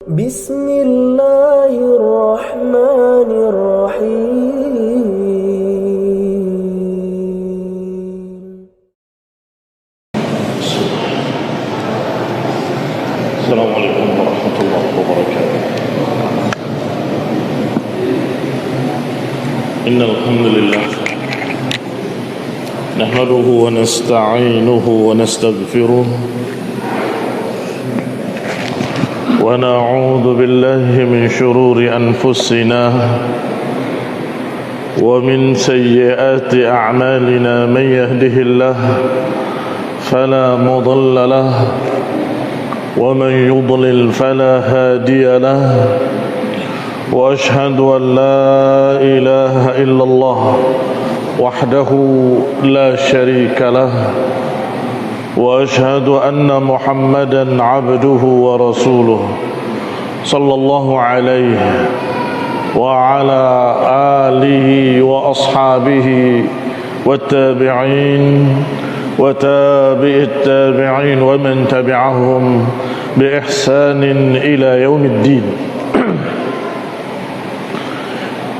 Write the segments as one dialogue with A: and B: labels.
A: بسم الله الرحمن الرحيم.
B: السلام عليكم ورحمة الله وبركاته. إن الحمد لله نحمده ونستعينه ونستغفره ونعوذ بالله من شرور أنفسنا ومن سيئات أعمالنا. من يهده الله فلا مضل له ومن يضلل فلا هادي له، وأشهد أن لا إله إلا الله وحده لا شريك له، وأشهد أن محمدا عبده ورسوله صلى الله عليه وعلى آله وأصحابه والتابعين وتابع التابعين ومن تبعهم بإحسان إلى يوم الدين.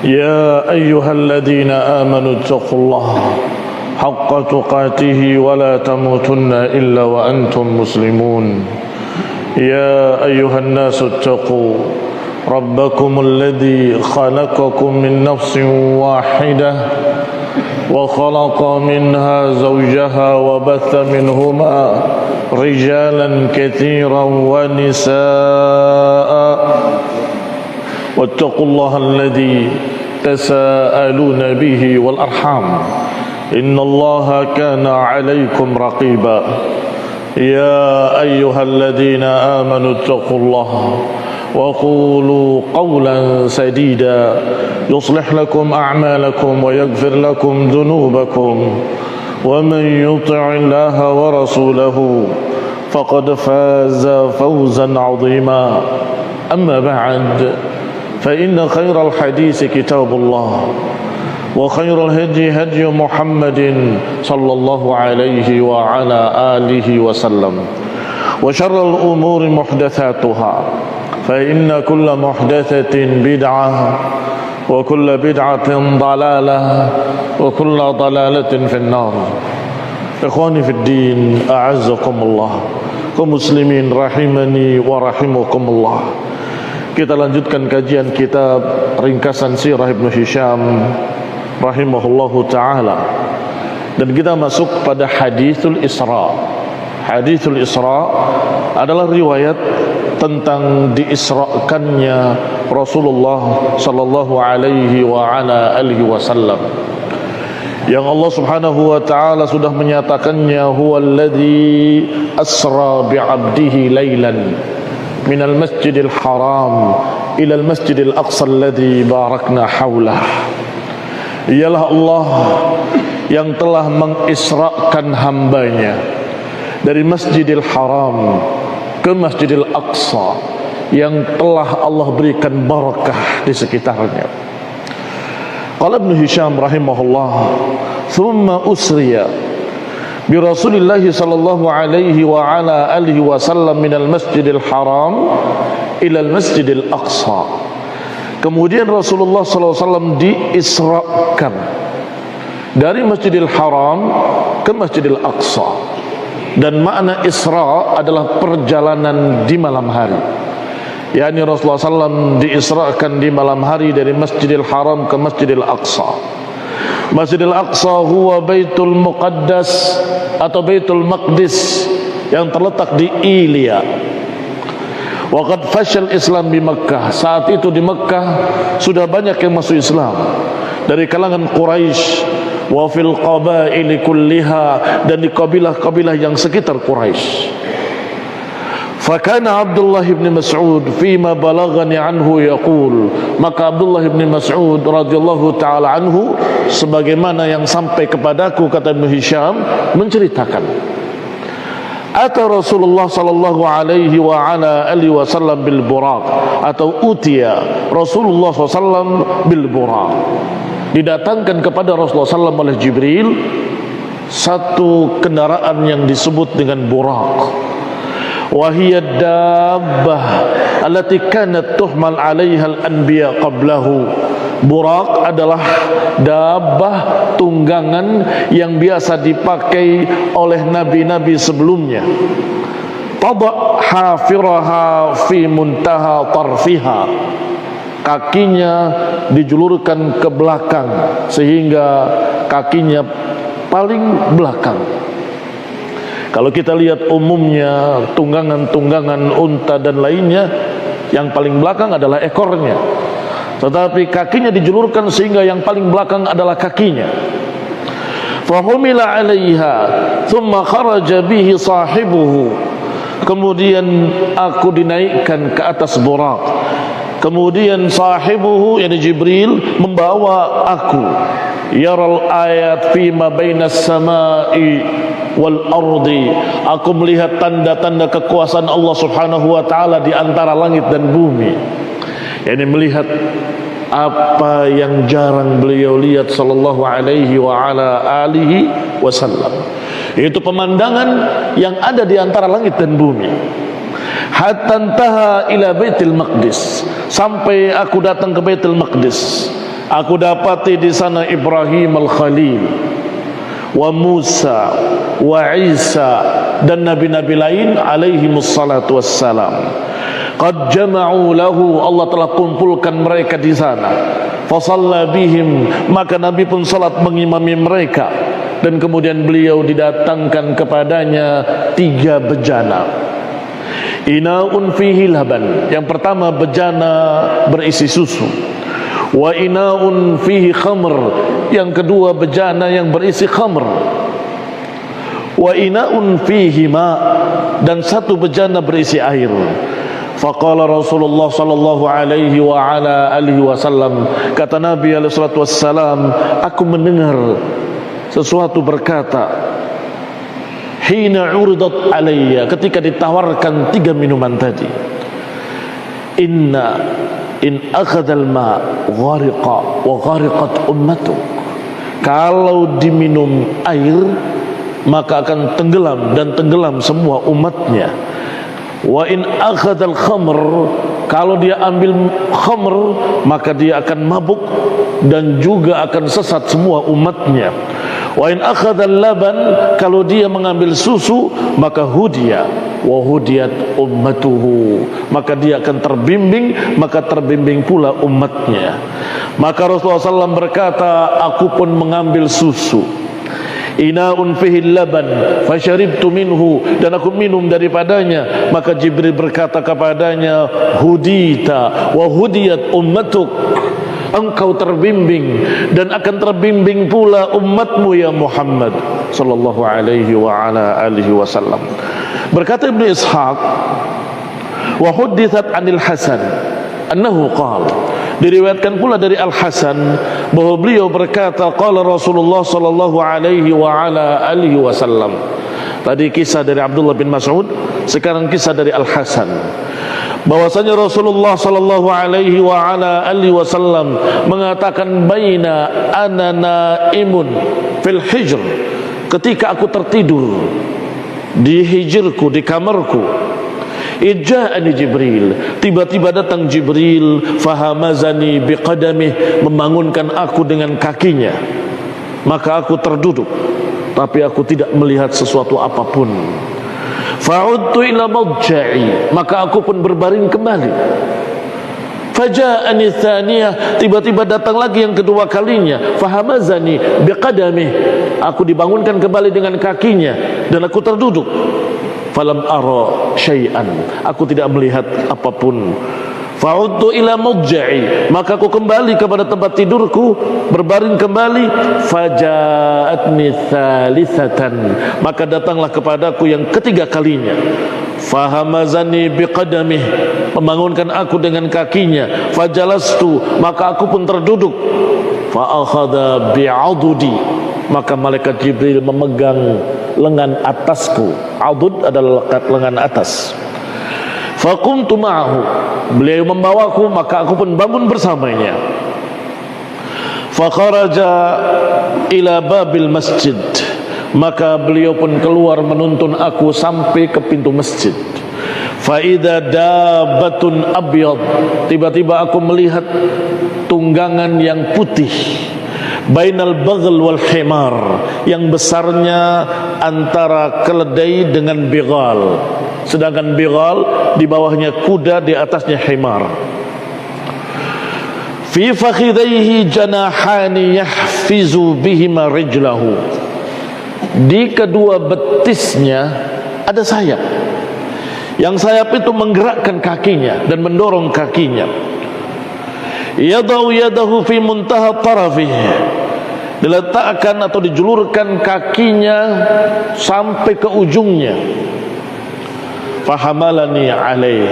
B: يا أيها الذين آمنوا اتقوا الله حق تقاته ولا تموتن إلا وأنتم مسلمون. يا أيها الناس اتقوا ربكم الذي خلقكم من نفس واحدة وخلق منها زوجها وبث منهما رجالا كثيرا ونساء، واتقوا الله الذي تساءلون به والأرحام إن الله كان عليكم رقيبا. يا أيها الذين آمنوا اتقوا الله وقولوا قولا سديدا يصلح لكم أعمالكم ويغفر لكم ذنوبكم، ومن يطع الله ورسوله فقد فاز فوزا عظيما. أما بعد، فإن خير الحديث كتاب الله، وخير الهدي هدي محمد صلى الله عليه وعلى آله وسلم، وشر الأمور محدثاتها، فإن كل محدثة بدعة وكل بدعة ضلالة وكل ضلالة في النار. إخواني في الدين، أعزكم الله. Kaum muslimin rahimani wa rahimakumullah. Kita lanjutkan kajian kitab ringkasan sirah Ibnu Hisham rahimahullahu ta'ala, dan kita masuk pada hadithul Isra. Hadithul Isra adalah riwayat tentang diisrakannya Rasulullah sallallahu alaihi wa ala alihi wasallam, yang Allah subhanahu wa ta'ala sudah menyatakannya, huwallazi asra bi'abdihi laylan minal masjidil haram ilal masjidil aqsa alladhi barakna hawlah. Ialah Allah yang telah mengisrakan hambanya dari Masjidil Haram ke Masjidil Aqsa yang telah Allah berikan barakah di sekitarnya. Qala Ibnu Hisham rahimahullah, thumma usriya bi Rasulillah sallallahu alaihi wa ala alihi wasallam minal Masjidil Haram ila al Masjidil Aqsa. Kemudian Rasulullah SAW diisrakan dari Masjidil Haram ke Masjidil Aqsa. Dan makna Isra adalah perjalanan di malam hari. yakni Rasulullah SAW diisrakan di malam hari dari Masjidil Haram ke Masjidil Aqsa. Masjidil Aqsa huwa Baitul Muqaddas atau Baitul Maqdis yang terletak di Ilya. Waqad fashal Islam di Makkah. Saat itu di Makkah sudah banyak yang masuk Islam dari kalangan Quraisy, wa fil qabaili kulliha, dan di kabilah-kabilah yang sekitar Quraisy. Fakana Abdullah bin Mas'ud fima balagani anhu yaqul, maka Abdullah bin Mas'ud radhiyallahu taala anhu sebagaimana yang sampai kepadaku, kata Ibnu Hisham, menceritakan, ata Rasulullah sallallahu alaihi wa ala alihi wasallam bil buraq, atau utia Rasulullah sallallahu bil buraq, didatangkan kepada Rasulullah sallallahu oleh Jibril satu kendaraan yang disebut dengan buraq. wa hiya dabbah allati kanat tuhmal 'alaiha al-anbiya qablahu. Burak adalah dabbah tunggangan yang biasa dipakai oleh nabi-nabi sebelumnya. Tada' hafiraha fi muntaha tarfiha, kakinya dijulurkan ke belakang sehingga kakinya paling belakang. Kalau kita lihat umumnya tunggangan-tunggangan unta dan lainnya, yang paling belakang adalah ekornya, tetapi kakinya dijulurkan sehingga yang paling belakang adalah kakinya. Fahumila 'alaiha thumma kharaja bihi sahibuhu, kemudian aku dinaikkan ke atas burak, kemudian sahibuhu yakni Jibril membawa aku, yaral ayat fima bainas samai wal ardi, aku melihat tanda-tanda kekuasaan Allah Subhanahu wa taala di antara langit dan bumi. Ini melihat apa yang jarang beliau lihat sallallahu alaihi wa ala alihi wasallam, yaitu pemandangan yang ada di antara langit dan bumi. Hatta intaha ila Baitul Maqdis, sampai aku datang ke Baitul Maqdis. Aku dapati di sana Ibrahim al-Khalil, wa Musa, wa Isa, dan nabi-nabi lain alaihi wassalatu wassalam. Qad jama'u lahu, Allah telah kumpulkan mereka di sana. Fa shalla bihim, maka Nabi pun salat mengimami mereka, dan kemudian beliau didatangkan kepadanya 3 bejana. Ina'un fihi laban, yang pertama bejana berisi susu. Wa ina'un fihi khamr, yang kedua bejana yang berisi khamr. Wa ina'un fihi ma, dan 1 bejana berisi air. Faqala Rasulullah sallallahu alaihi wa ala alihi wasallam, kata Nabi alaihi salatu wassalam, aku mendengar sesuatu berkata, hina uridat alayya, ketika ditawarkan 3 minuman tadi, inna in akhadhal ma ghariqa wa ghariqat ummatuk, kalau diminum air maka akan tenggelam dan tenggelam semua umatnya. Wa in akhadhal khamr, kalau dia ambil khamr maka dia akan mabuk dan juga akan sesat semua umatnya. Wa in akhadhal laban, kalau dia mengambil susu maka hudiya wa hudiyat ummatuhu, maka dia akan terbimbing, maka terbimbing pula umatnya. Maka Rasulullah SAW berkata, aku pun mengambil susu. Ina'un fihi laban fasharibtu minhu, dan aku minum daripadanya. Maka Jibril berkata kepadanya, hudita wa hudiyat ummatuk, engkau terbimbing dan akan terbimbing pula umatmu ya Muhammad sallallahu alaihi wa ala alihi wasallam. Berkata Ibnu Ishaq, wa huddithat anil Hasan annahu qala, diriwayatkan pula dari Al-Hasan bahwa beliau berkata, qala Rasulullah sallallahu alaihi wa ala alihi wasallam. Tadi kisah dari Abdullah bin Mas'ud, sekarang kisah dari Al-Hasan, bahwasanya Rasulullah sallallahu alaihi wa ala alihi wasallam mengatakan, baina ana naimun fil hijr, ketika aku tertidur di hijrku, di kamarku, ija'ani Jibril, tiba-tiba datang Jibril, fahamazani biqadamih, membangunkan aku dengan kakinya. Maka aku terduduk, tapi aku tidak melihat sesuatu apapun. Fa'udtu ila madja'i, maka aku pun berbaring kembali. Faja'ani tsaniyah, tiba-tiba datang lagi yang kedua kalinya, fahamazani biqadamih, aku dibangunkan kembali dengan kakinya dan aku terduduk. Falam ara syai'an, aku tidak melihat apapun. Fa'udtu ila madja'i, maka aku kembali kepada tempat tidurku, berbaring kembali. Faja'atni thalithatan, maka datanglah kepadaku yang ketiga kalinya. Fahamazani biqadamih, membangunkan aku dengan kakinya. Fajalastu, maka aku pun terduduk. Fa'akhadha bi'adudi, maka malaikat Jibril memegang lengan atasku. Adud adalah lengan atas. Faqumtu ma'ahu, beliau membawaku, maka aku pun bangun bersamanya. Fakharaja ila babil masjid, maka beliau pun keluar menuntun aku sampai ke pintu masjid. fa idza dabbatun abyad, tiba-tiba aku melihat tunggangan yang putih, bainal baghl wal himar, yang besarnya antara keledai dengan bighal, sedangkan bighal di bawahnya kuda, di atasnya himar. Fi fakhidaihi janahani yahfizu bihima rijlahu, di kedua betisnya ada sayap, yang sayap itu menggerakkan kakinya dan mendorong kakinya. Yadau yadahu fi muntaha tarafih, diletakkan atau dijulurkan kakinya sampai ke ujungnya. Fahamalani alaih,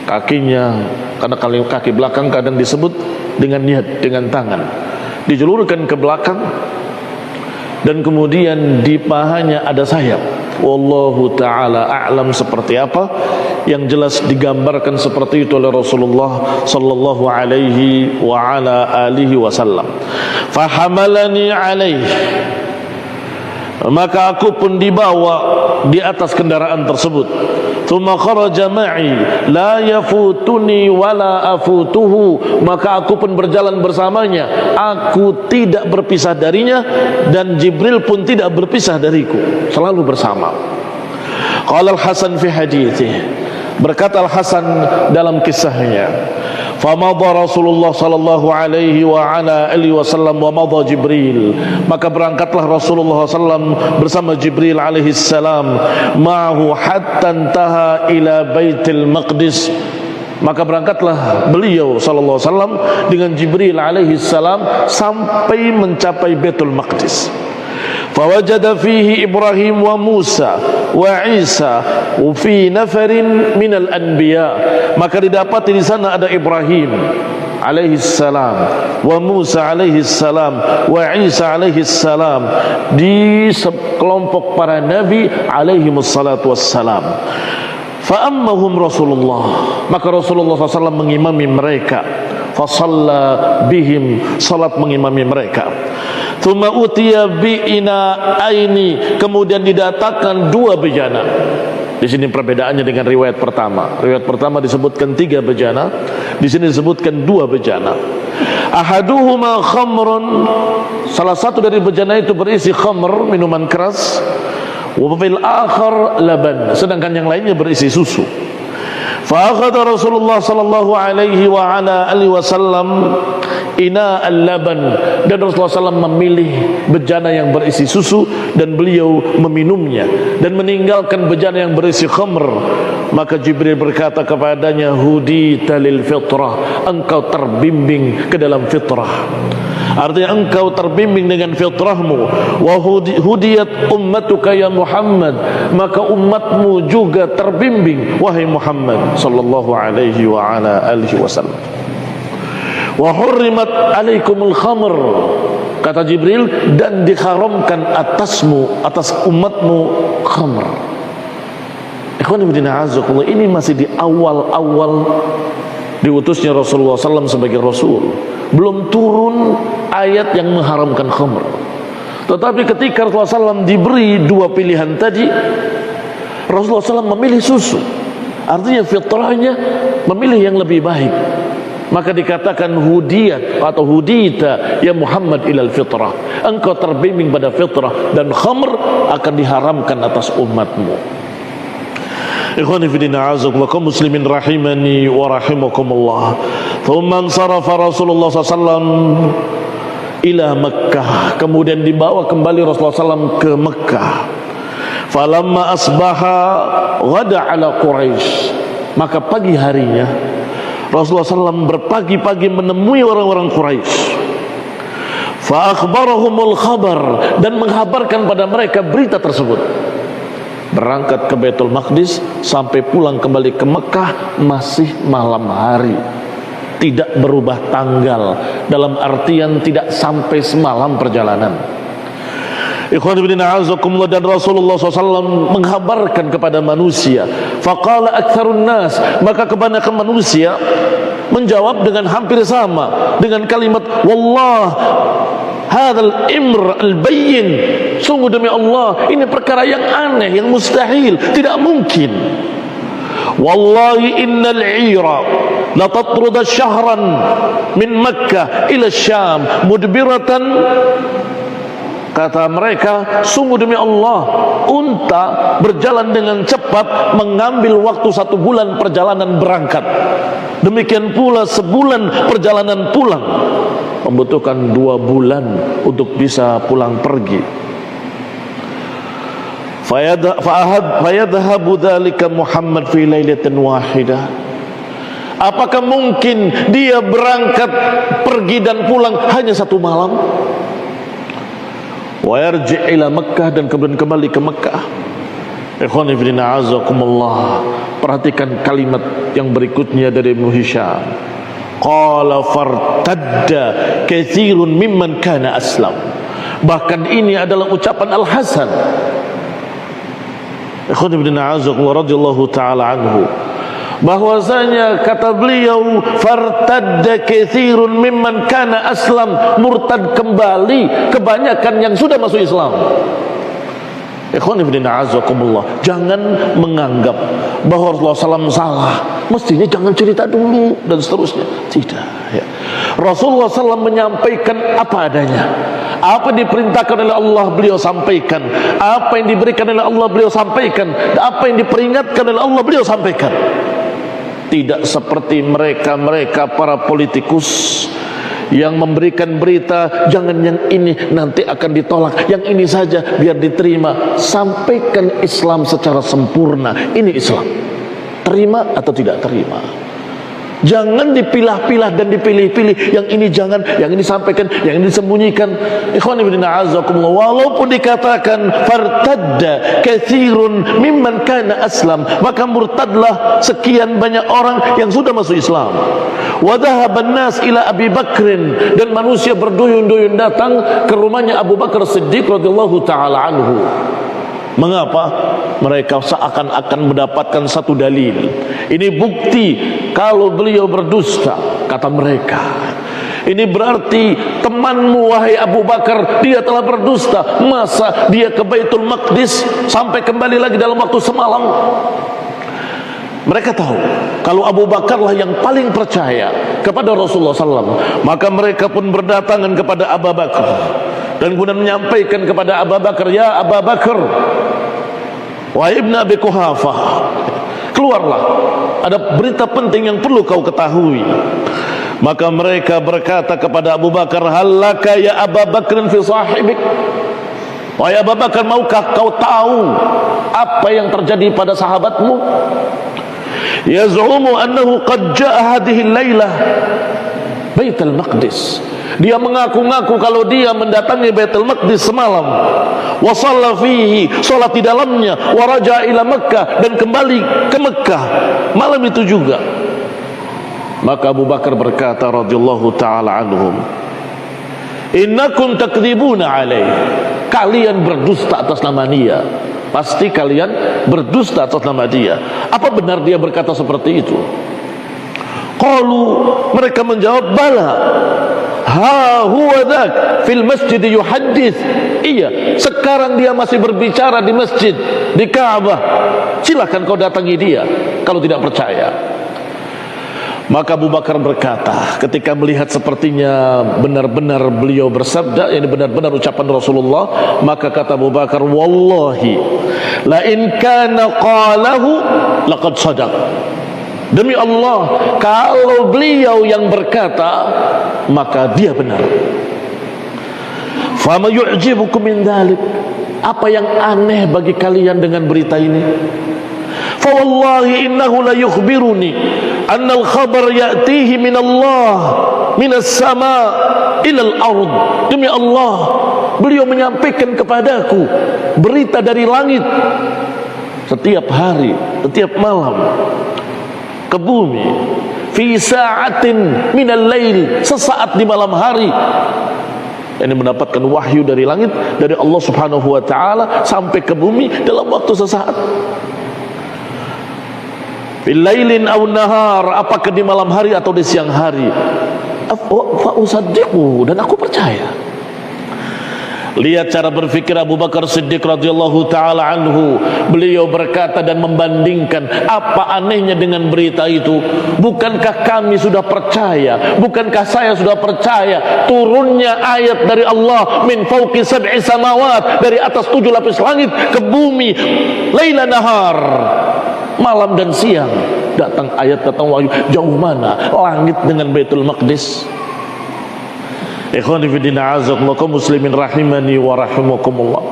B: kakinya, karena kalau kaki belakang kadang disebut dengan yad, dengan tangan, dijulurkan ke belakang dan kemudian di pahanya ada sayap. Wallahu ta'ala a'lam seperti apa, yang jelas digambarkan seperti itu oleh Rasulullah sallallahu alaihi wa ala alihi wasallam. Fahamalani alaihi, maka aku pun dibawa di atas kendaraan tersebut. Thumma kharaja ma'i la yafutuni wala afutuhu, maka aku pun berjalan bersamanya, aku tidak berpisah darinya dan Jibril pun tidak berpisah dariku, selalu bersama. Qala Al-Hasan fi haditsihi, berkata Al-Hasan dalam kisahnya, famadha Rasulullah sallallahu alaihi wa ala alihi wasallam wa madha Jibril, maka berangkatlah Rasulullah sallam bersama Jibril alaihi salam, ma'ahu hatta intaha ila Baitul Maqdis, maka berangkatlah beliau sallallahu alaihi wasallam dengan Jibril alaihi salam sampai mencapai Baitul Maqdis. Fawajada fihi Ibrahim wa Musa wa Isa fi nafarin minal anbiya, maka didapati di sana ada Ibrahim alaihi salam, wa Musa alaihi salam, wa Isa alaihi salam, di sekelompok para nabi alaihi wassalatu wassalam. Fa'ammahum Rasulullah, maka Rasulullah SAW mengimami mereka. Fasalla bihim, salat mengimami mereka. Thumma utiya bi'ina aini, kemudian didatangkan dua bejana. Di sini perbedaannya dengan riwayat pertama. Riwayat pertama disebutkan 3 bejana, di sini disebutkan 2 bejana. Ahaduhuma khamrun, salah satu dari bejana itu berisi khamr, minuman keras. Wa fil akhar laban, sedangkan yang lainnya berisi susu. Fa akhadha Rasulullah sallallahu alaihi wa ala alihi wasallam ina al-laban, dan Rasulullah SAW memilih bejana yang berisi susu dan beliau meminumnya dan meninggalkan bejana yang berisi khamr. Maka Jibril berkata kepadanya, hudita lil fitrah, engkau terbimbing ke dalam fitrah. Artinya engkau terbimbing dengan fitrahmu. Wa hudiyat ummatuka ya Muhammad, maka umatmu juga terbimbing wahai Muhammad sallallahu alaihi wa ala alihi wasallam. Wa hurrimat alaikumul khamr, kata Jibril, dan diharamkan atasmu, atas umatmu khamr. Ikhwan fillah azakumullah, ini masih di awal-awal diutusnya Rasulullah SAW sebagai Rasul, belum turun ayat yang mengharamkan khamr. Tetapi ketika Rasulullah SAW diberi 2 pilihan tadi, Rasulullah SAW memilih susu, artinya fitrahnya memilih yang lebih baik. Maka dikatakan hudiyat atau hudita ya Muhammad ilal fitrah, engkau terbimbing pada fitrah dan khamr akan diharamkan atas umatmu. Ikhwani fi din a'azakumullah, kaum muslimin rahimani wa rahimakumullah. Thumma ansarafa Rasulullah SAW ila Makkah, kemudian dibawa kembali Rasulullah SAW ke Makkah. Falamma asbaha ghada ala Quraisy, maka pagi harinya Rasulullah SAW berpagi-pagi menemui orang-orang Quraisy. Fa akhbarahumul khabar, dan menghabarkan pada mereka berita tersebut. Berangkat ke Baitul Maqdis sampai pulang kembali ke Mekah masih malam hari, tidak berubah tanggal, dalam artian tidak sampai semalam perjalanan. Ikhwan fillah a'azakumullah, dan Rasulullah SAW menghabarkan kepada manusia. Faqala aktsarun nas, maka kebanyakan manusia menjawab dengan hampir sama dengan kalimat wallah hadzal imr al-bayyin, sungguh demi Allah ini perkara yang aneh, yang mustahil, tidak mungkin. wallahi innal 'ira la tatrud syahran min Makkah ila Syam mudbiratan. Kata mereka, sungguh demi Allah, unta berjalan dengan cepat mengambil waktu 1 bulan perjalanan berangkat. Demikian pula sebulan perjalanan pulang membutuhkan 2 bulan untuk bisa pulang pergi. Fayadhabu dzalika Muhammad fi lailatin wahidah. Apakah mungkin dia berangkat pergi dan pulang hanya 1 malam? Wa yarji' ila Makkah, dan kemudian kembali ke Makkah. Ikhwani fillah azakumullah, perhatikan kalimat yang berikutnya dari Ibnu Hisham. Qala fartadda katsirun mimman kana aslam. Bahkan ini adalah ucapan Al-Hasan. Ikhwani fillah azakumullah radhiyallahu taala anhu, bahwasanya kata beliau fartadda katsirun mimman kana aslam, murtad kembali kebanyakan yang sudah masuk Islam. Ikhwan ibn a'azakumullah, jangan menganggap bahwa Rasulullah SAW salah, mestinya jangan cerita dulu dan seterusnya. Tidak ya. Rasulullah SAW menyampaikan apa adanya. Apa yang diperintahkan oleh Allah beliau sampaikan, apa yang diberikan oleh Allah beliau sampaikan, apa yang diperingatkan oleh Allah beliau sampaikan. Tidak seperti mereka para politikus yang memberikan berita, jangan yang ini nanti akan ditolak, yang ini saja biar diterima. Sampaikan Islam secara sempurna. Ini Islam, terima atau tidak terima. Jangan dipilah-pilah dan dipilih-pilih, yang ini jangan, yang ini sampaikan, yang ini disembunyikan. Ikhwan ibn a'azakumullah, walaupun dikatakan fartadda katsirun mimman kana aslam, maka murtadlah sekian banyak orang yang sudah masuk Islam. Wa dhahaban nas ila Abi Bakrin, dan manusia berduyun-duyun datang ke rumahnya Abu Bakar Siddiq radhiyallahu taala anhu. Mengapa? Mereka seakan-akan mendapatkan satu dalil. Ini bukti kalau beliau berdusta, kata mereka. Ini berarti temanmu wahai Abu Bakar, dia telah berdusta. Masa dia ke Baitul Maqdis sampai kembali lagi dalam waktu semalam? Mereka tahu kalau Abu Bakarlah yang paling percaya kepada Rasulullah SAW. Maka mereka pun berdatangan kepada Abu Bakar dan kemudian menyampaikan kepada Abu Bakar, ya Abu Bakar, wahai Ibn Abi Quhafah, keluarlah, ada berita penting yang perlu kau ketahui. Maka mereka berkata kepada Abu Bakar, halaka ya Abu Bakrin fi sahibik. Wahai Abu Bakar, maukah kau tahu apa yang terjadi pada sahabatmu? Yaz'umu annahu qad ja'a hadhihi al-lailah Baitul Maqdis. Dia mengaku-ngaku kalau dia mendatangi Baitul Maqdis semalam. Wa shalla fihi, salat di dalamnya. Wa raja'a ila Makkah, dan kembali ke Mekah malam itu juga. Maka Abu Bakar berkata radhiyallahu taala anhum, innakum takdzibuna alaihi, kalian berdusta atas nama dia. Pasti kalian berdusta atas nama dia. Apa benar dia berkata seperti itu? Qalu, mereka menjawab, bala, ha huwa dzak fil masjid yuhaddits. Iya, sekarang dia masih berbicara di masjid, di Ka'bah. Silakan kau datangi dia kalau tidak percaya. Maka Abu Bakar berkata, ketika melihat sepertinya benar-benar beliau bersabda, ini benar-benar ucapan Rasulullah, maka kata Abu Bakar, wallahi la in kana qalahu laqad sadaq. Demi Allah, kalau beliau yang berkata, maka dia benar. Fama yu'jibukum min dzalik, apa yang aneh bagi kalian dengan berita ini? Fa wallahi innahu la yukhbiruni anna al-khabar ya'tihi min Allah minas sama' ila al-ard. Demi Allah, beliau menyampaikan kepadaku berita dari langit setiap hari, setiap malam ke bumi. Fi sa'atin minal lail, sesaat di malam hari. Ini mendapatkan wahyu dari langit, dari Allah Subhanahu wa taala sampai ke bumi dalam waktu sesaat. Bilailin aw nahar, apakah di malam hari atau di siang hari. Fa usaddiqu, dan aku percaya. Lihat cara berfikir Abu Bakar Siddiq radhiyallahu taala anhu. Beliau berkata dan membandingkan, apa anehnya dengan berita itu? Bukankah kami sudah percaya? Bukankah saya sudah percaya turunnya ayat dari Allah min fauqi sab'i samawat, dari atas 7 lapis langit ke bumi, laila nahar, malam dan siang datang ayat, datang wahyu. Jauh mana langit dengan Baitul Maqdis? Ikhwani fi din, a'azakumullah, kaum muslimin rahimani wa rahimakumullah.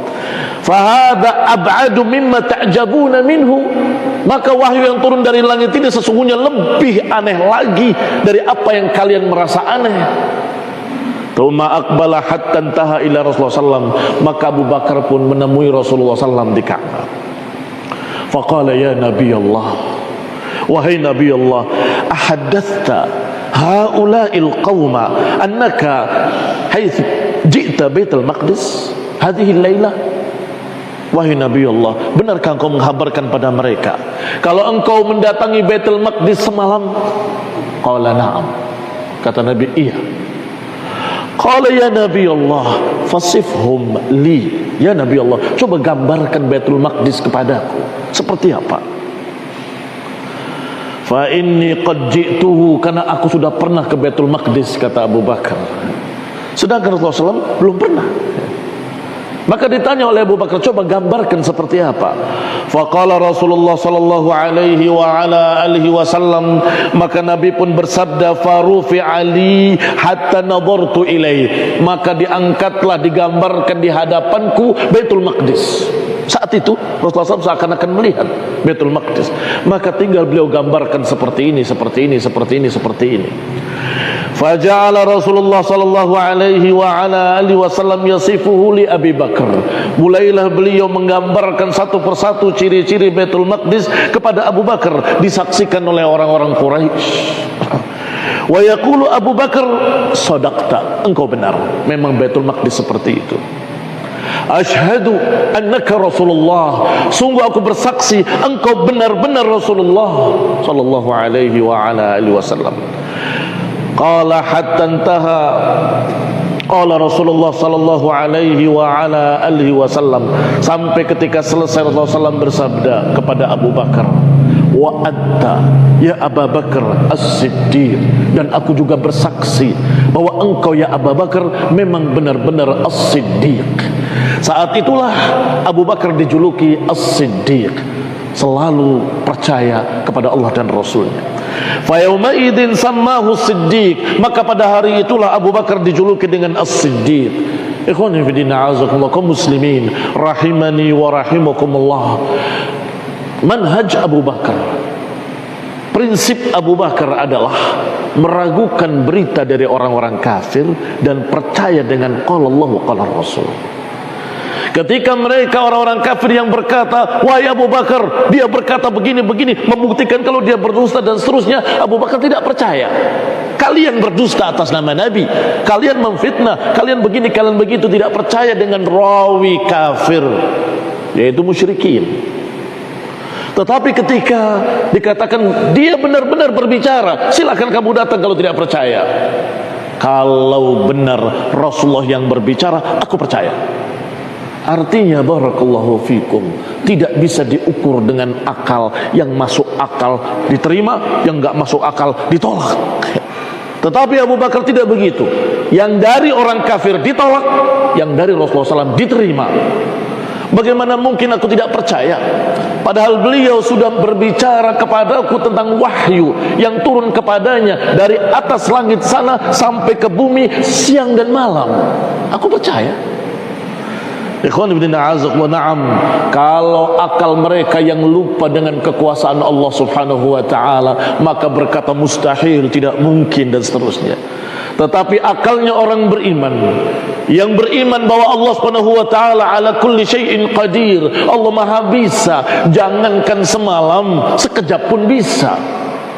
B: Fahada ab'adu mimma ta'jabuna minhu. Maka wahyu yang turun dari langit ini sesungguhnya lebih aneh lagi dari apa yang kalian merasa aneh. Thumma aqbala hatta intaha ila Rasulullah sallam. Maka Abu Bakar pun menemui Rasulullah sallam di Ka'bah. Faqala ya Nabi Allah, wahai Nabi Allah, ahaddatha haula'il qauma annaka haits ji'ta Baitul Maqdis hadhihi al-lailah? Wahai Nabi Allah, benarkah engkau menghabarkan pada mereka kalau engkau mendatangi Baitul Maqdis semalam? Qala na'am. Kata Nabi, iya. Qala ya Nabi Allah, fasifhum li. Ya Nabi Allah, coba gambarkan Baitul Maqdis kepadaku seperti apa? Fa inni qad ji'tuhu, karena aku sudah pernah ke Baitul Maqdis, kata Abu Bakar. Sedangkan Rasulullah SAW belum pernah. Maka ditanya oleh Abu Bakar, coba gambarkan seperti apa? Faqala Rasulullah sallallahu alaihi wa ala alihi wasallam, maka Nabi pun bersabda, farufi ali hatta nadartu ilaih, maka diangkatlah, digambarkan di hadapanku Baitul Maqdis. Saat itu Rasulullah SAW seakan-akan melihat Baitul Maqdis. Maka tinggal beliau gambarkan seperti ini, seperti ini, seperti ini, seperti ini. Faja'ala Rasulullah sallallahu alaihi wa ala alihi wasallam yasifuhu li Abi Bakar. Mulailah beliau menggambarkan satu persatu ciri-ciri Baitul Maqdis kepada Abu Bakar, disaksikan oleh orang-orang Quraisy. Wa yaqulu Abu Bakar, sadaqta, engkau benar, memang Baitul Maqdis seperti itu. Asyhadu annaka Rasulullah, sungguh aku bersaksi engkau benar-benar Rasulullah sallallahu alaihi wa ala alihi wasallam. Qala hatta intaha, qala Rasulullah sallallahu alaihi wa ala alihi wasallam, sampai ketika selesai Rasulullah SAW bersabda kepada Abu Bakar, wa anta ya Abu Bakar as-Siddiq, dan aku juga bersaksi bahwa engkau ya Abu Bakar memang benar-benar as-Siddiq. Saat itulah Abu Bakar dijuluki as-Siddiq, selalu percaya kepada Allah dan Rasulnya. Fa yauma idzin sammahu Siddiq, maka pada hari itulah Abu Bakar dijuluki dengan As-Siddiq. Ikhwani fi din, a'azakumullah, kaum muslimin rahimani wa rahimakumullah. Manhaj Abu Bakar, prinsip Abu Bakar adalah meragukan berita dari orang-orang kafir dan percaya dengan qala Allah wa qala Rasul. Ketika mereka orang-orang kafir yang berkata, wahai Abu Bakar, dia berkata begini-begini, membuktikan kalau dia berdusta dan seterusnya, Abu Bakar tidak percaya. Kalian berdusta atas nama Nabi, kalian memfitnah, kalian begini, kalian begitu, tidak percaya dengan rawi kafir, yaitu musyrikin. Tetapi ketika dikatakan dia benar-benar berbicara, silakan kamu datang kalau tidak percaya. Kalau benar Rasulullah yang berbicara, aku percaya. Artinya barakallahu fikum, tidak bisa diukur dengan akal. Yang masuk akal diterima, yang enggak masuk akal ditolak. Tetapi Abu Bakar tidak begitu. Yang dari orang kafir ditolak, yang dari Rasulullah SAW diterima. Bagaimana mungkin aku tidak percaya? Padahal beliau sudah berbicara kepadaku tentang wahyu yang turun kepadanya dari atas langit sana sampai ke bumi siang dan malam. Aku percaya. Ikhwan ibn a'azaq wa na'am, kalau akal mereka yang lupa dengan kekuasaan Allah subhanahu wa ta'ala, maka berkata mustahil, tidak mungkin dan seterusnya. Tetapi akalnya orang beriman, yang beriman bahwa Allah subhanahu wa ta'ala ala kulli syai'in qadir, Allah maha bisa, jangankan semalam, sekejap pun bisa.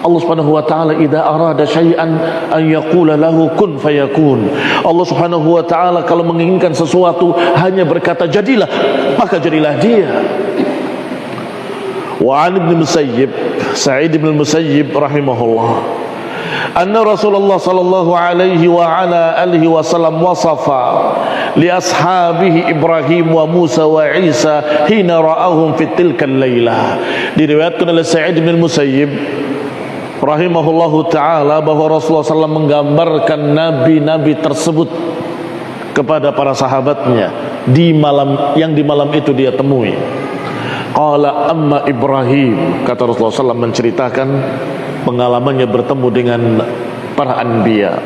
B: Allah subhanahu wa ta'ala idza arada syai'an an yaqula lahu kun fayakun. Allah subhanahu wa ta'ala kalau menginginkan sesuatu hanya berkata jadilah, maka jadilah dia. Wa an ibn Musayyib, Sa'id ibn Musayyib rahimahullah, anna Rasulullah sallallahu alaihi wa ala alihi wasallam wasafa li ashabihi Ibrahim wa Musa wa Isa hina ra'ahum fi tilka al-lailah. Diriwayatkan oleh Sa'id bin Musayyib rahimahullahu ta'ala bahwa Rasulullah SAW menggambarkan nabi-nabi tersebut kepada para sahabatnya di malam itu dia temui. Qala amma Ibrahim, kata Rasulullah SAW menceritakan pengalamannya bertemu dengan para anbiya.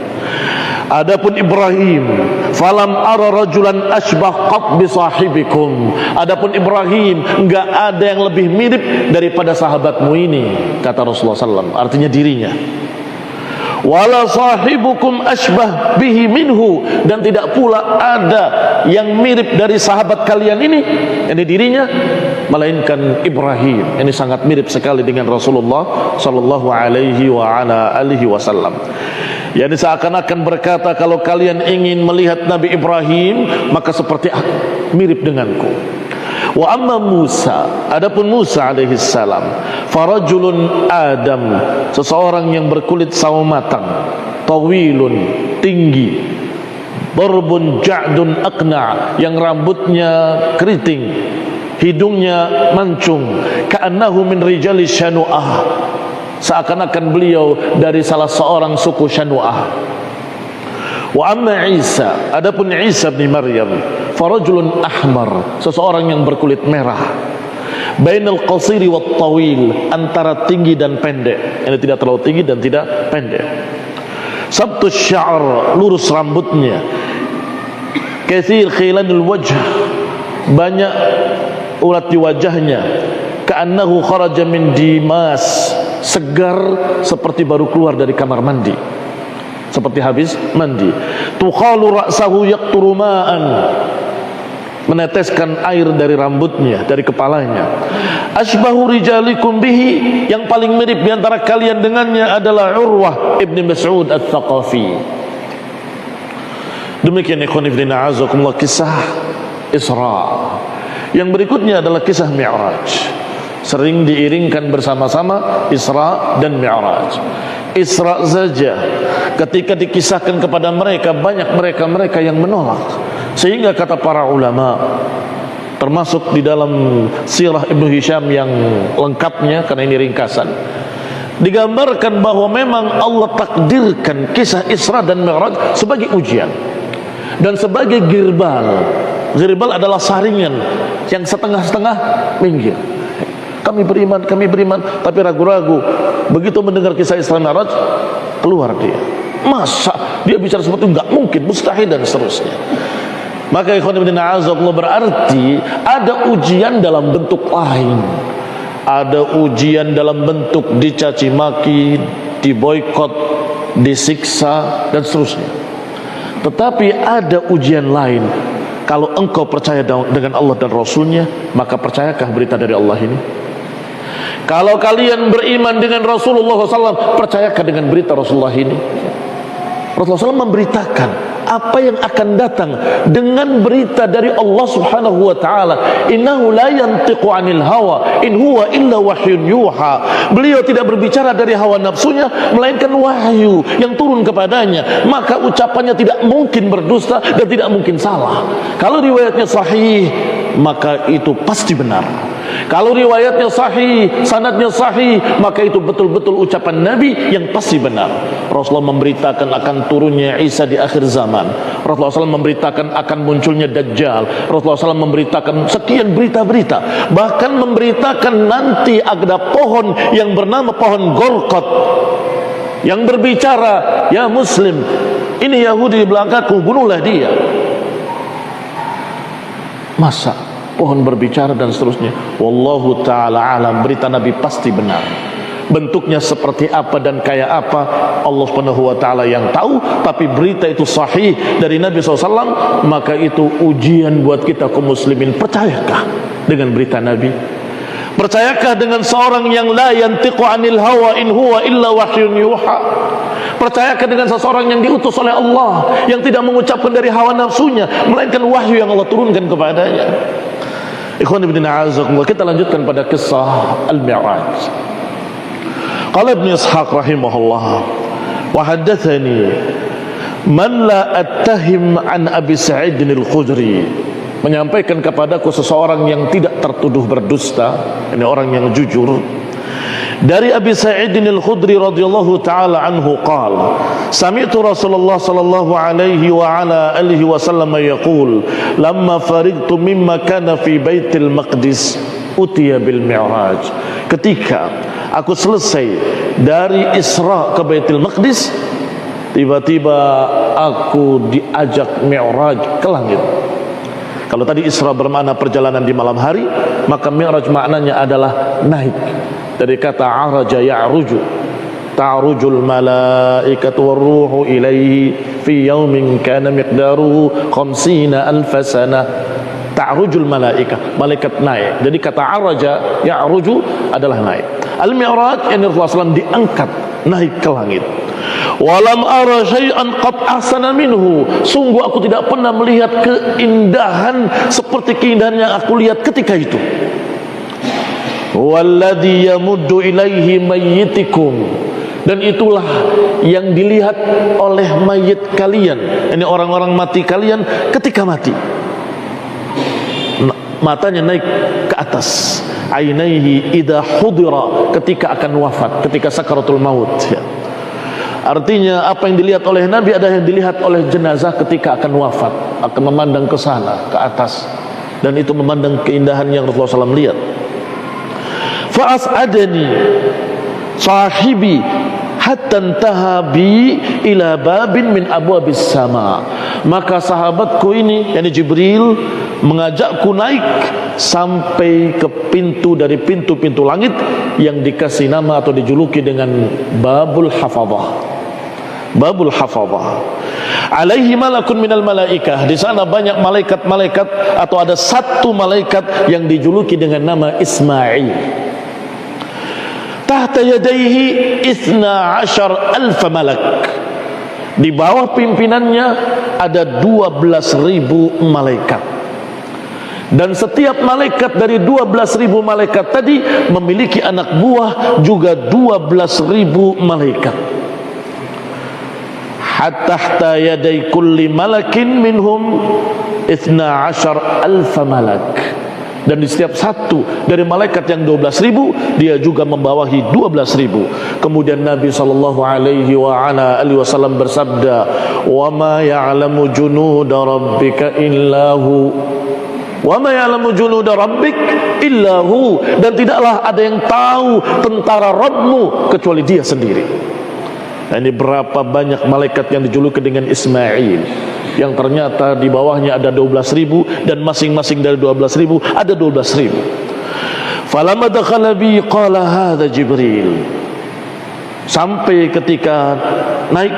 B: Adapun Ibrahim, falam ara rajulan asbah qat bi sahibikum. Adapun Ibrahim, enggak ada yang lebih mirip daripada sahabatmu ini, kata Rasulullah SAW. Artinya dirinya. Wala sahibukum asbah bihi minhu, dan tidak pula ada yang mirip dari sahabat kalian ini, ini dirinya, melainkan Ibrahim. Ini sangat mirip sekali dengan Rasulullah sallallahu alaihi wa ala alihi wasallam. Yani seakan-akan berkata, kalau kalian ingin melihat Nabi Ibrahim, maka seperti aku, mirip denganku. Wa amma Musa, adapun Musa alaihi salam, farajulun Adam, seseorang yang berkulit sawo matang, tawilun, tinggi, barbun ja'dun aqna, yang rambutnya keriting, hidungnya mancung, ka'annahu min rijali Syanu'ah, seakan-akan beliau dari salah seorang suku Syanu'ah. Wa amma Isa, adapun Isa bin Maryam, farajulun ahmar, seseorang yang berkulit merah, bainal qasiri wat tawil, antara tinggi dan pendek. Ini tidak terlalu tinggi dan tidak pendek. Sabtus sya'r, lurus rambutnya, katsir khilanul wajh, banyak urat di wajahnya, ka'annahu kharaja min dimas, segar seperti baru keluar dari kamar mandi, seperti habis mandi. Tukhalu ra'sahu yaqturu ma'an, meneteskan air dari rambutnya, dari kepalanya. Asbahu rijalikum bihi, yang paling mirip di antara kalian dengannya adalah Urwah ibn Mas'ud Ats-Tsaqafi. Demikian ikhwan fillah azakumullah kisah Isra. Yang berikutnya adalah kisah Mi'raj, sering diiringkan bersama-sama Isra dan Mi'raj. Isra saja ketika dikisahkan kepada mereka, banyak mereka yang menolak, sehingga kata para ulama, termasuk di dalam sirah Ibnu Hisham yang lengkapnya, karena ini ringkasan, digambarkan bahwa memang Allah takdirkan kisah Isra dan Mi'raj sebagai ujian dan sebagai girbal. Girbal adalah saringan yang setengah-setengah minggir. Kami beriman, tapi ragu-ragu. Begitu mendengar kisah Isra Mi'raj, keluar dia. Masa dia bicara seperti itu? Enggak mungkin, mustahil, dan seterusnya. Maka ikhwan fillah azakumullah, berarti ada ujian dalam bentuk lain. Ada ujian dalam bentuk dicaci maki, diboikot, disiksa, dan seterusnya. Tetapi ada ujian lain. Kalau engkau percaya dengan Allah dan Rasulnya, maka percayakah berita dari Allah ini? Kalau kalian beriman dengan Rasulullah SAW, percayakah dengan berita Rasulullah ini? Rasulullah SAW memberitakan apa yang akan datang dengan berita dari Allah Subhanahu wa taala. Innahu la yantiqu 'anil hawa in huwa illa wahyun yuha. Beliau tidak berbicara dari hawa nafsunya, melainkan wahyu yang turun kepadanya. Maka ucapannya tidak mungkin berdusta dan tidak mungkin salah. Kalau riwayatnya sahih, maka itu pasti benar. Kalau riwayatnya sahih, sanadnya sahih, maka itu betul-betul ucapan Nabi yang pasti benar. Rasulullah memberitakan akan turunnya Isa di akhir zaman. Rasulullah SAW memberitakan akan munculnya Dajjal. Rasulullah SAW memberitakan sekian berita-berita. Bahkan memberitakan nanti ada pohon yang bernama pohon Golqot yang berbicara, ya Muslim, ini Yahudi di belakangku, bunuhlah dia. Masa pohon berbicara dan seterusnya? Wallahu ta'ala alam, berita Nabi pasti benar. Bentuknya seperti apa dan kayak apa, Allah Subhanahu wa ta'ala yang tahu. Tapi berita itu sahih dari Nabi SAW, maka itu ujian buat kita kaum muslimin. Percayakah dengan berita Nabi? Percayakah dengan seorang yang la yantiqu 'anil hawa in huwa illa wahyun yuha? Percayakah dengan seseorang yang diutus oleh Allah, yang tidak mengucapkan dari hawa nafsunya, melainkan wahyu yang Allah turunkan kepadanya? Ikhwan ibn a'azakumullah, kita lanjutkan pada kisah Al-Mi'raj. Qala Ibn Ishaq rahimahullah, Wa haddatsani man la attahim an Abi Sa'id al-Khudri, menyampaikan kepadaku seseorang yang tidak tertuduh berdusta, ini orang yang jujur, dari Abi Sa'id al-Khudri radhiyallahu taala anhu qala sami'tu Rasulullah sallallahu alaihi wa ala alihi wasallam yaqul lamma farigtu mimma kana fi Baitul Maqdis utiya bil Mi'raj, ketika aku selesai dari Isra ke Baitul Maqdis, tiba-tiba aku diajak Mi'raj ke langit. Kalau tadi Isra bermakna perjalanan di malam hari, maka Mi'raj maknanya adalah naik. Dari kata araja ya'ruju, ta'rujul malaikatu warruhu ilaihi fi yaumin kana miqdaruhu 50,000 sanah. Ta'rujul malaika, malaikat naik. Jadi kata araja ya'ruju adalah naik. Al-Mi'raj yang Rasulullah SAW diangkat naik ke langit. Walam ara syai'an qad ahsana minhu, sungguh aku tidak pernah melihat keindahan seperti keindahan yang aku lihat ketika itu. Walladhi yamuddu ilaihi mayyitikum, dan itulah yang dilihat oleh mayit kalian, ini orang-orang mati kalian ketika mati. Matanya naik ke atas, ainaihi idha hudira, ketika akan wafat, ketika sakaratul maut ya. Artinya apa yang dilihat oleh Nabi adalah yang dilihat oleh jenazah ketika akan wafat, akan memandang ke sana, ke atas, dan itu memandang keindahan yang Rasulullah SAW lihat. Fa'as'adani sahibi hatta intaha bi ila babin min abwabis sama, maka sahabatku ini, yakni Jibril, mengajakku naik sampai ke pintu dari pintu-pintu langit yang dikasih nama atau dijuluki dengan Babul Hafadhah. Babul Hafadhah. Alaihi malakun minal malaikah, di sana banyak malaikat-malaikat, atau ada satu malaikat yang dijuluki dengan nama Ismail. Tahta yadaihi 12,000 malak, di bawah pimpinannya ada 12.000 malaikat. Dan setiap malaikat dari 12.000 malaikat tadi memiliki anak buah juga 12.000 malaikat. Hatta yadai kulli malakin minhum 12,000 malak. Dan di setiap satu dari malaikat yang 12.000, dia juga membawahi 12.000. Kemudian Nabi SAW bersabda, wa ma ya'lamu junuda rabbika illahu, wa ma ya'lamu junuda rabbik illahu, dan tidaklah ada yang tahu tentara Rabbmu kecuali dia sendiri. Nah, ini berapa banyak malaikat yang dijuluki dengan Ismail, yang ternyata di bawahnya ada 12.000, dan masing-masing dari 12.000 ada 12.000. Falamma dakhala bi qala hadza Jibril, sampai ketika naik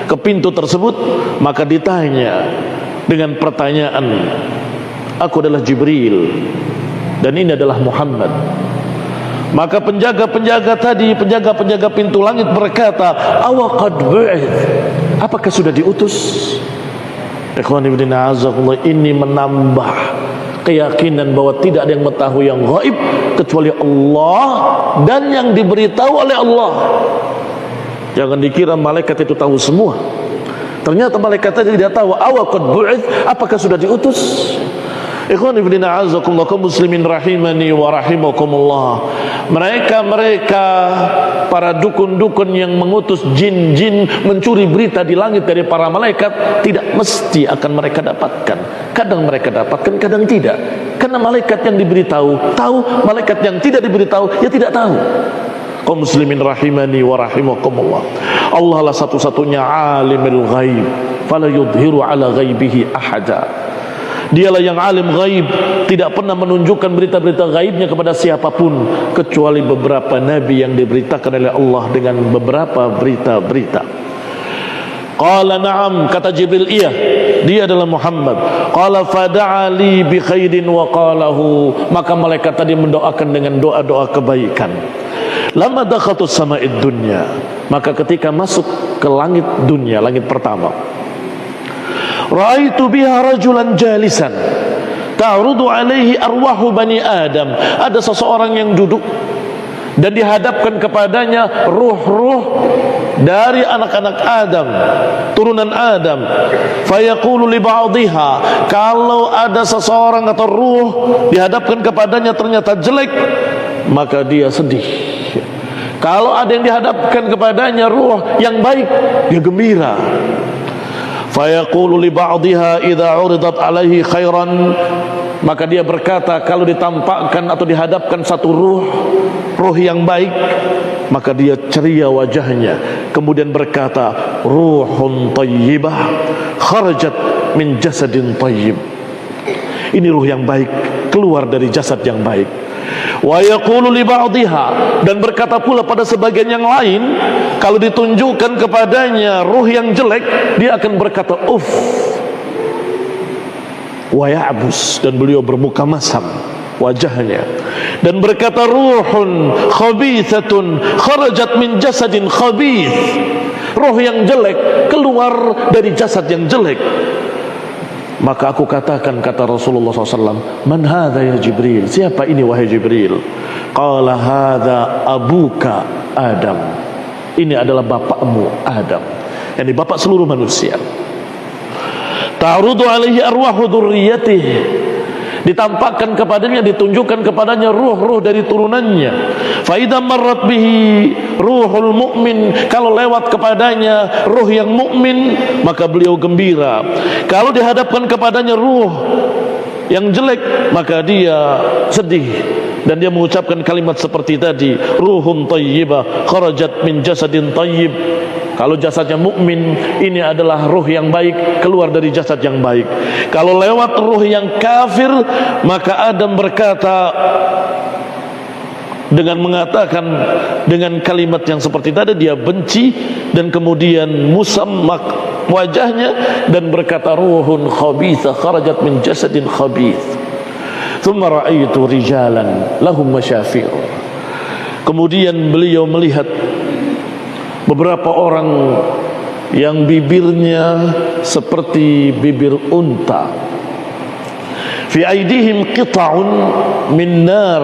B: ke pintu tersebut, maka ditanya dengan pertanyaan, aku adalah Jibril dan ini adalah Muhammad. Maka penjaga-penjaga tadi, penjaga-penjaga pintu langit berkata, awa qad bu'ith, apakah sudah diutus? Ikhwan ibn a'azakullah, ini menambah keyakinan bahwa tidak ada yang mengetahui yang gaib kecuali Allah, dan yang diberitahu oleh Allah. Jangan dikira malaikat itu tahu semua. Ternyata malaikat tadi tidak tahu. Awa qad bu'ith, apakah sudah diutus? Ikhwan ibn a'azakumullah, kaum muslimin rahimani wa rahimakumullah, mereka para dukun-dukun yang mengutus jin-jin mencuri berita di langit dari para malaikat, tidak mesti akan mereka dapatkan. Kadang mereka dapatkan, kadang tidak. Karena malaikat yang diberitahu tahu, malaikat yang tidak diberitahu ya tidak tahu. Kaum muslimin rahimani wa rahimakumullah, Allah lah satu-satunya alimul ghaib, fala yudhiru ala ghaibihi ahada. Dialah yang alim ghaib, tidak pernah menunjukkan berita-berita gaibnya kepada siapapun kecuali beberapa nabi yang diberitakan oleh Allah dengan beberapa berita-berita. Qala na'am, kata Jibril, iya, dia adalah Muhammad. Qala fada'a li bi khairin wa qalahu, maka malaikat tadi mendoakan dengan doa-doa kebaikan. Lama dakhaltu sama'id dunya, maka ketika masuk ke langit dunia, langit pertama, ra'aitu biha rajulan jalisan ta'rudu alaihi arwahu bani Adam, ada seseorang yang duduk dan dihadapkan kepadanya ruh-ruh dari anak-anak Adam, turunan Adam. Fayaqulu li ba'dihha, kalau ada seseorang atau ruh dihadapkan kepadanya ternyata jelek, maka dia sedih. Kalau ada yang dihadapkan kepadanya ruh yang baik, dia gembira. Fayaqulu li ba'dihha idza 'uridat 'alaihi khairan, maka dia berkata kalau ditampakkan atau dihadapkan satu ruh yang baik, maka dia ceria wajahnya, kemudian berkata, ruhun tayyibah kharajat min jasadin tayyib. Ini ruh yang baik keluar dari jasad yang baik. Wa yaqulu li ba'dihha, dan berkata pula pada sebagian yang lain, kalau ditunjukkan kepadanya ruh yang jelek, dia akan berkata uff wa ya'bus, dan beliau bermuka masam wajahnya, dan berkata ruhun khabithatun kharajat min jasadin khabith. Roh yang jelek keluar dari jasad yang jelek. Maka aku katakan, kata Rasulullah SAW, man hadha ya Jibril, siapa ini wahai Jibril? Qala hadha abuka Adam, ini adalah bapakmu Adam, yakni bapak seluruh manusia. Ta'rudu alaihi arwahu dzurriyyatih, ditampakkan kepadanya, ditunjukkan kepadanya ruh-ruh dari turunannya. Fa idza marrat bihi ruhul mu'min, kalau lewat kepadanya ruh yang mukmin, maka beliau gembira. Kalau dihadapkan kepadanya ruh yang jelek, maka dia sedih, dan dia mengucapkan kalimat seperti tadi, ruhun tayyibah kharajat min jasadin tayyib. Kalau jasadnya mukmin, ini adalah ruh yang baik keluar dari jasad yang baik. Kalau lewat ruh yang kafir, maka Adam berkata dengan mengatakan dengan kalimat yang seperti tadi, dia benci dan kemudian musammak wajahnya dan berkata ruhun khabitha kharajat min jasadin khabith. Thumma ra'aitu rijalan lahum masyafir. Kemudian beliau melihat beberapa orang yang bibirnya seperti bibir unta. Fi aidihim qita'un min nar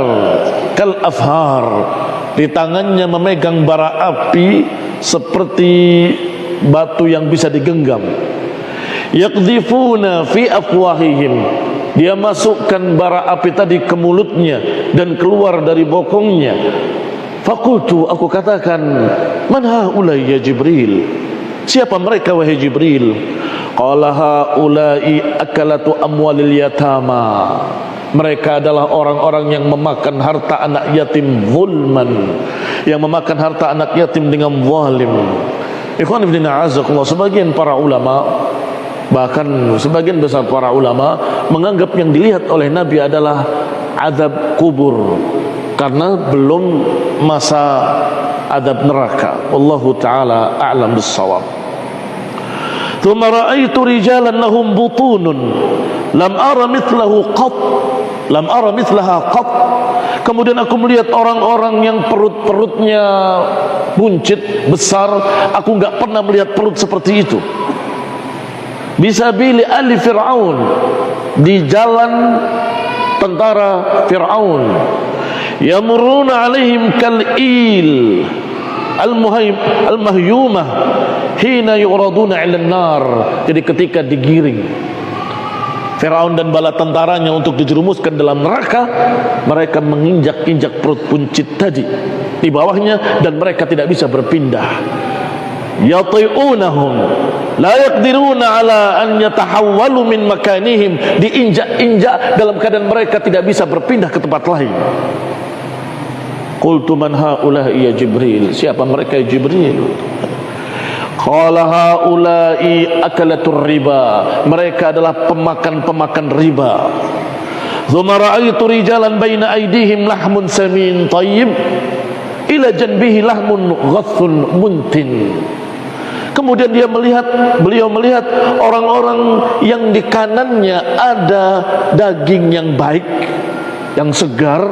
B: kal afhar, di tangannya memegang bara api seperti batu yang bisa digenggam. Yaqdhifuna fi afwahihim, dia masukkan bara api tadi ke mulutnya dan keluar dari bokongnya. Fakultu, aku katakan, man haulai ya Jibril, siapa mereka wahai Jibril? Qala haulai akalatu amwalil yatama, mereka adalah orang-orang yang memakan harta anak yatim zulman, yang memakan harta anak yatim dengan zalim. Ikhwan fillah a'azzakumullah, sebagian para ulama, bahkan sebagian besar para ulama menganggap yang dilihat oleh Nabi adalah azab kubur, karena belum masa adab neraka. Wallahu ta'ala a'lam bis-shawab. Thumma ra'aitu rijalan lahum butunun lam ara mithlahu qat, lam ara mithlaha qat. Kemudian aku melihat orang-orang yang perut-perutnya buncit besar, aku enggak pernah melihat perut seperti itu. Bisabili ali Fir'aun, di jalan tentara Fir'aun. Yamuruna alaihim kal'il al-mahyumah hina yuraduna ilan nar. Jadi ketika digiring Firaun dan bala tentaranya untuk dijerumuskan dalam neraka, mereka menginjak-injak perut buncit tadi di bawahnya, dan mereka tidak bisa berpindah. Yati'unahum la yaqdiruna ala an yatahawwalu min makanihim, diinjak-injak dalam keadaan mereka tidak bisa berpindah ke tempat lain. Qultu man haula'i ya Jibril, siapa mereka ya Jibril? Qala haula'i akalatur riba, mereka adalah pemakan-pemakan riba. Thumma ra'aitu rijalan baina aydihim lahmun samin tayyib ila janbihi lahmun ghathun muntin. Kemudian beliau melihat orang-orang yang di kanannya ada daging yang baik, yang segar,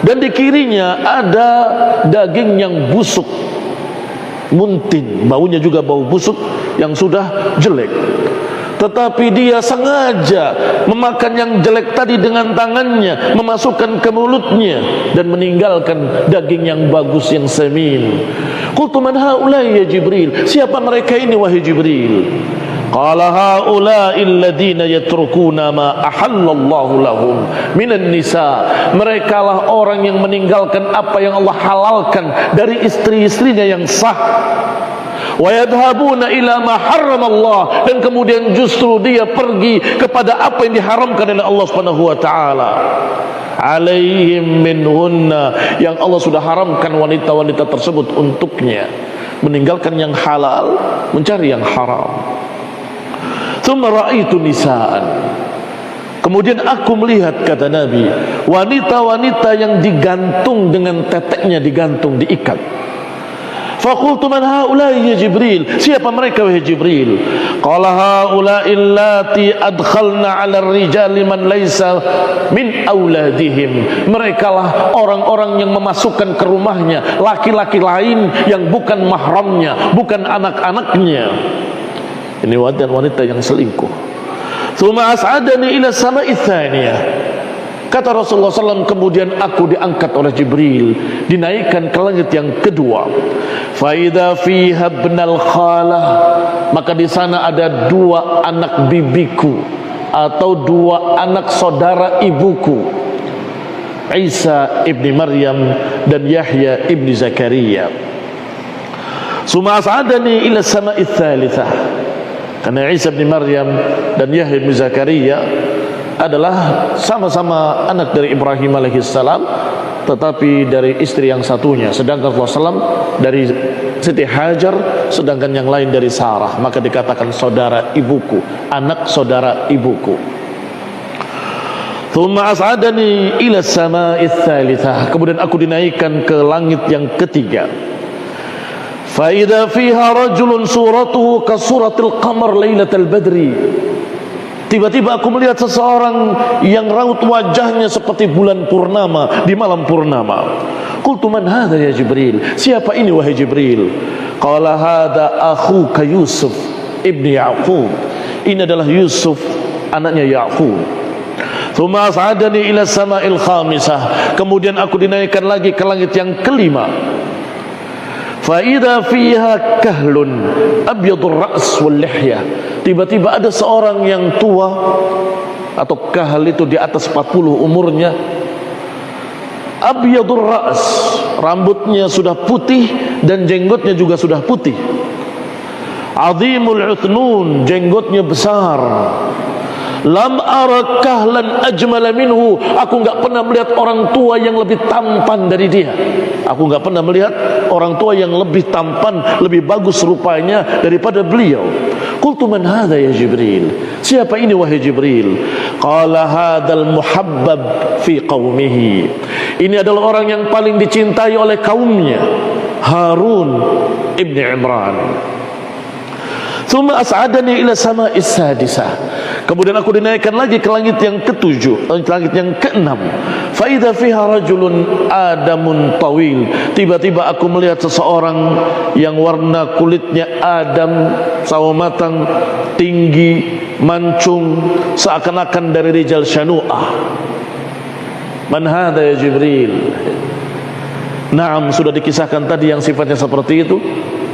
B: dan di kirinya ada daging yang busuk, muntin, baunya juga bau busuk yang sudah jelek. Tetapi dia sengaja memakan yang jelek tadi dengan tangannya, memasukkan ke mulutnya, dan meninggalkan daging yang bagus, yang semin. Qultu man haula'i ya Jibril, siapa mereka ini wahai Jibril? Qala haula'i alladhina yatrukuna ma ahallallahu lahum minan nisa. Merekalah orang yang meninggalkan apa yang Allah halalkan dari istri-istrinya yang sah. Wa yadhhabuna ila ma harramallah, dan kemudian justru dia pergi kepada apa yang diharamkan oleh Allah Subhanahu wa taala. Alaihim minhunna, yang Allah sudah haramkan wanita-wanita tersebut untuknya, meninggalkan yang halal, mencari yang haram. Tsumma ra'aitu nisaan, kemudian aku melihat, kata Nabi, wanita-wanita yang digantung dengan teteknya, digantung, diikat. Faqultu man haula'i ya Jibril, siapa mereka wahai Jibril? Qala haula'i allati adkhalna 'ala ar-rijali man laysa min auladihim. Merekalah orang-orang yang memasukkan ke rumahnya laki-laki lain yang bukan mahramnya, bukan anak-anaknya. Ini wanita yang selingkuh. Tsumma as'adani ila sama'i tsaniyah. Kata Rasulullah SAW, kemudian aku diangkat oleh Jibril, dinaikkan ke langit yang kedua. Faida fiha ibnal khalah, maka di sana ada dua anak bibiku atau dua anak saudara ibuku, Isa ibni Maryam dan Yahya ibni Zakaria. Suma as'adani ila sama'i tsalitsah, karena Isa ibni Maryam dan Yahya ibni Zakaria adalah sama-sama anak dari Ibrahim alaihissalam, tetapi dari istri yang satunya. Sedangkan Rasulullah SAW dari Siti Hajar, sedangkan yang lain dari Sarah. Maka dikatakan saudara ibuku, anak saudara ibuku. Thumma as'adani ila sama'i tsalitsah, kemudian aku dinaikkan ke langit yang ketiga. Fa idza fiha rajulun suratuhu ka suratil qamar lailatal badri. Tiba-tiba aku melihat seseorang yang raut wajahnya seperti bulan purnama di malam purnama. Qultu man hadha ya Jibril, siapa ini wahai Jibril? Qala hadha akhuka Yusuf ibni Ya'qub. Ini adalah Yusuf, anaknya Ya'qub. Tsumma as'adani ila sama'il khamisah, kemudian aku dinaikkan lagi ke langit yang kelima. Fa idza fiha kahlun abyadur ra's wal lihyah. Tiba-tiba ada seorang yang tua, atau kahal itu di atas 40 umurnya, abyadur ra's, rambutnya sudah putih dan jenggotnya juga sudah putih. Azimul uthnun, jenggotnya besar. Lam ara kahlan ajmala minhu, aku enggak pernah melihat orang tua yang lebih tampan dari dia. Aku enggak pernah melihat orang tua yang lebih tampan, lebih bagus rupanya daripada beliau. Qultu man hadha ya Jibril, siapa ini wahai Jibril? Qala hadzal muhabbab fi qaumihi. Ini adalah orang yang paling dicintai oleh kaumnya, Harun ibni Imran. Tsumma as'adani ila sama'is sadisah, kemudian aku dinaikkan lagi ke langit yang ketujuh, langit yang keenam. Fa idza fiha rajulun adamun tawil. Tiba-tiba aku melihat seseorang yang warna kulitnya adam, sawo matang, tinggi, mancung, seakan-akan dari rijal Syanu'ah. Man hadha ya Jibril? Naam, sudah dikisahkan tadi yang sifatnya seperti itu,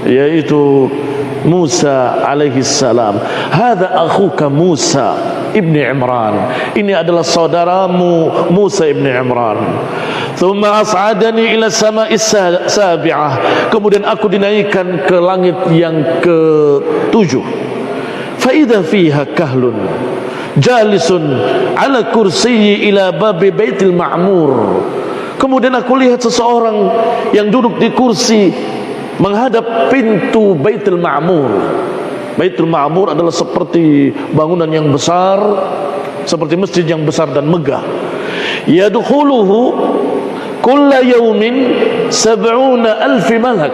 B: yaitu Musa alaihi salam. Hadza akhuka Musa ibni Imran. Ini adalah saudaramu Musa ibni Imran. Thumma as'adani ila sama'is sabi'ah, kemudian aku dinaikkan ke langit yang ke-7. Fa idza fiha kahlun jalisun ala kursiyyi ila babi baitil ma'mur. Kemudian aku lihat seseorang yang duduk di kursi menghadap pintu Baitul Ma'mur. Baitul Ma'mur adalah seperti bangunan yang besar, seperti masjid yang besar dan megah. Yadkhuluhu kulla yawmin 70,000 malak.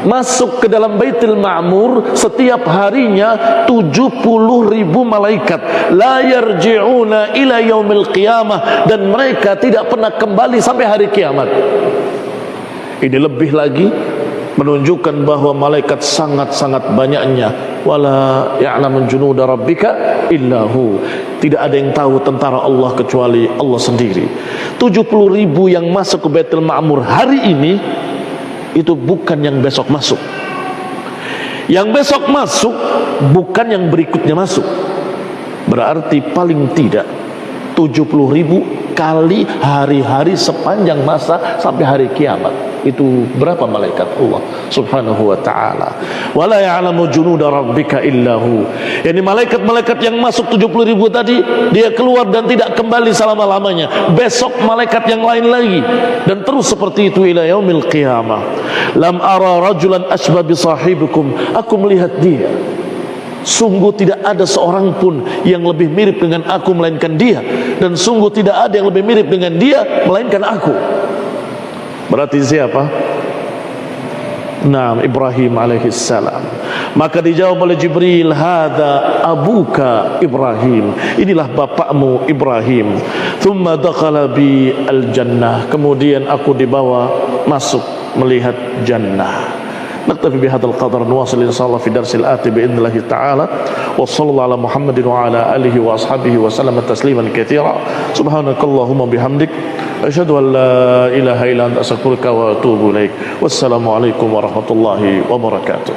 B: Masuk ke dalam Baitul Ma'mur setiap harinya 70.000 malaikat. La yarji'una ila yaumil qiyamah, dan mereka tidak pernah kembali sampai hari kiamat. Ini lebih lagi menunjukkan bahwa malaikat sangat-sangat banyaknya. Wala ya'lamu junuda rabbika illahu. Tidak ada yang tahu tentara Allah kecuali Allah sendiri. 70.000 yang masuk ke Baitul Ma'mur hari ini itu bukan yang besok masuk. Yang besok masuk bukan yang berikutnya masuk. Berarti paling tidak 70.000 kali hari-hari sepanjang masa sampai hari kiamat. Itu berapa malaikat Allah subhanahu wa ta'ala. Wala ya'lamu junuda rabbika illahu. Yani malaikat-malaikat yang masuk 70.000 tadi, dia keluar dan tidak kembali selama-lamanya. Besok malaikat yang lain lagi, dan terus seperti itu ila yaumil qiyamah. Lam ara rajulan asbah bi sahibikum. Aku melihat dia, sungguh tidak ada seorang pun yang lebih mirip dengan aku melainkan dia, dan sungguh tidak ada yang lebih mirip dengan dia melainkan aku. Berarti siapa? Naam, Ibrahim alaihissalam. Maka dijawab oleh Jibril, hada abuka Ibrahim, inilah bapakmu Ibrahim. Thumma dakhala bi al-jannah, kemudian aku dibawa masuk melihat jannah. نكتفي بهذا القدر، نواصل إن شاء الله في درس الآتي بإذن الله تعالى. وصلى الله على محمد وعلى آله وأصحابه وسلم تسليما كثيرا. سبحانك اللهم وبحمدك، أشهد أن لا إله إلا أنت، أستغفرك وأتوب إليك. والسلام عليكم ورحمة الله وبركاته.